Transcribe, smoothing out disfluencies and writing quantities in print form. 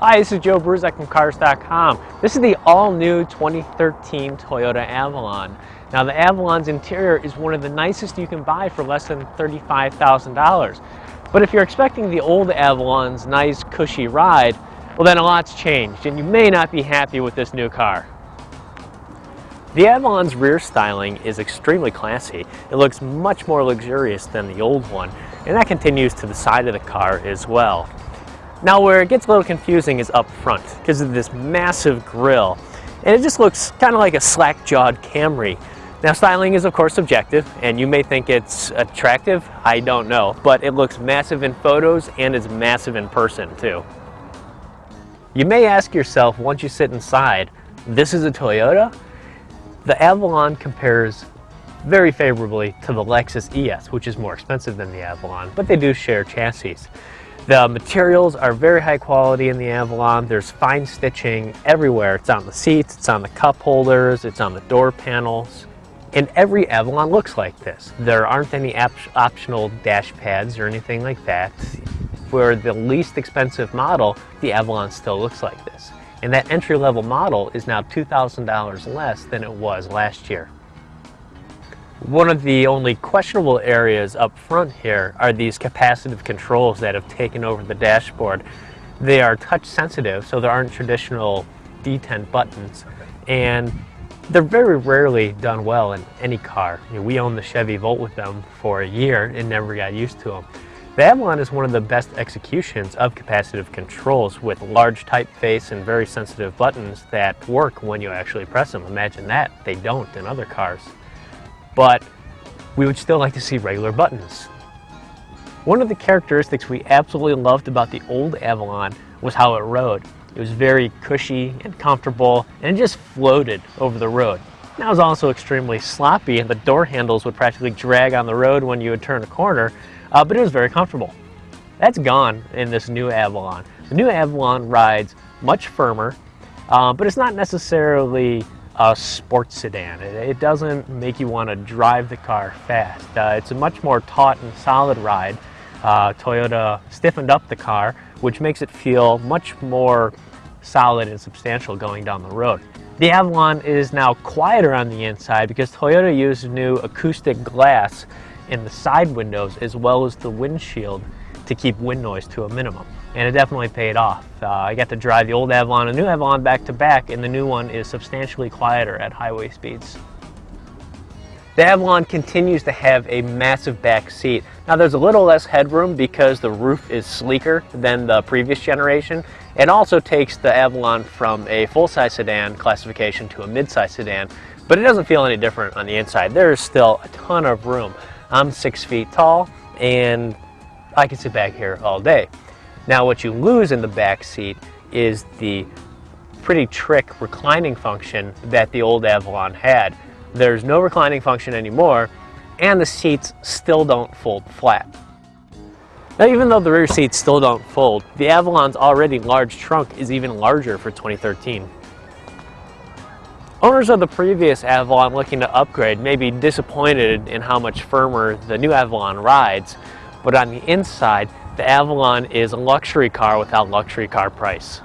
Hi, this is Joe Bruzak from Cars.com. This is the all-new 2013 Toyota Avalon. Now, the Avalon's interior is one of the nicest you can buy for less than $35,000. But if you're expecting the old Avalon's nice, cushy ride, well, then a lot's changed, and you may not be happy with this new car. The Avalon's rear styling is extremely classy. It looks much more luxurious than the old one, and that continues to the side of the car as well. Now, where it gets a little confusing is up front because of this massive grille, and it just looks kind of like a slack-jawed Camry. Now, styling is of course subjective, and you may think it's attractive, I don't know, but it looks massive in photos and it's massive in person too. You may ask yourself once you sit inside, this is a Toyota? The Avalon compares very favorably to the Lexus ES, which is more expensive than the Avalon, but they do share chassis. The materials are very high quality in the Avalon. There's fine stitching everywhere. It's on the seats, it's on the cup holders, it's on the door panels. And every Avalon looks like this. There aren't any optional dash pads or anything like that. For the least expensive model, the Avalon still looks like this. And that entry-level model is now $2,000 less than it was last year. One of the only questionable areas up front here are these capacitive controls that have taken over the dashboard. They are touch sensitive, so there aren't traditional detent buttons, and they're very rarely done well in any car. We owned the Chevy Volt with them for a year and never got used to them. The Avalon is one of the best executions of capacitive controls with large typeface and very sensitive buttons that work when you actually press them. Imagine that, they don't in other cars. But we would still like to see regular buttons. One of the characteristics we absolutely loved about the old Avalon was how it rode. It was very cushy and comfortable, and it just floated over the road. Now, it was also extremely sloppy, and the door handles would practically drag on the road when you would turn a corner, but it was very comfortable. That's gone in this new Avalon. The new Avalon rides much firmer, but it's not necessarily a sports sedan. It doesn't make you want to drive the car fast. It's a much more taut and solid ride. Toyota stiffened up the car, which makes it feel much more solid and substantial going down the road. The Avalon is now quieter on the inside because Toyota used new acoustic glass in the side windows as well as the windshield to keep wind noise to a minimum. And it definitely paid off. I got to drive the old Avalon and new Avalon back to back, and the new one is substantially quieter at highway speeds. The Avalon continues to have a massive back seat. Now, there's a little less headroom because the roof is sleeker than the previous generation. It also takes the Avalon from a full-size sedan classification to a mid-size sedan, but it doesn't feel any different on the inside. There is still a ton of room. I'm 6 feet tall, and I can sit back here all day. Now, what you lose in the back seat is the pretty trick reclining function that the old Avalon had. There's no reclining function anymore, and the seats still don't fold flat. Now, even though the rear seats still don't fold, the Avalon's already large trunk is even larger for 2013. Owners of the previous Avalon looking to upgrade may be disappointed in how much firmer the new Avalon rides, but on the inside, the Avalon is a luxury car without luxury car price.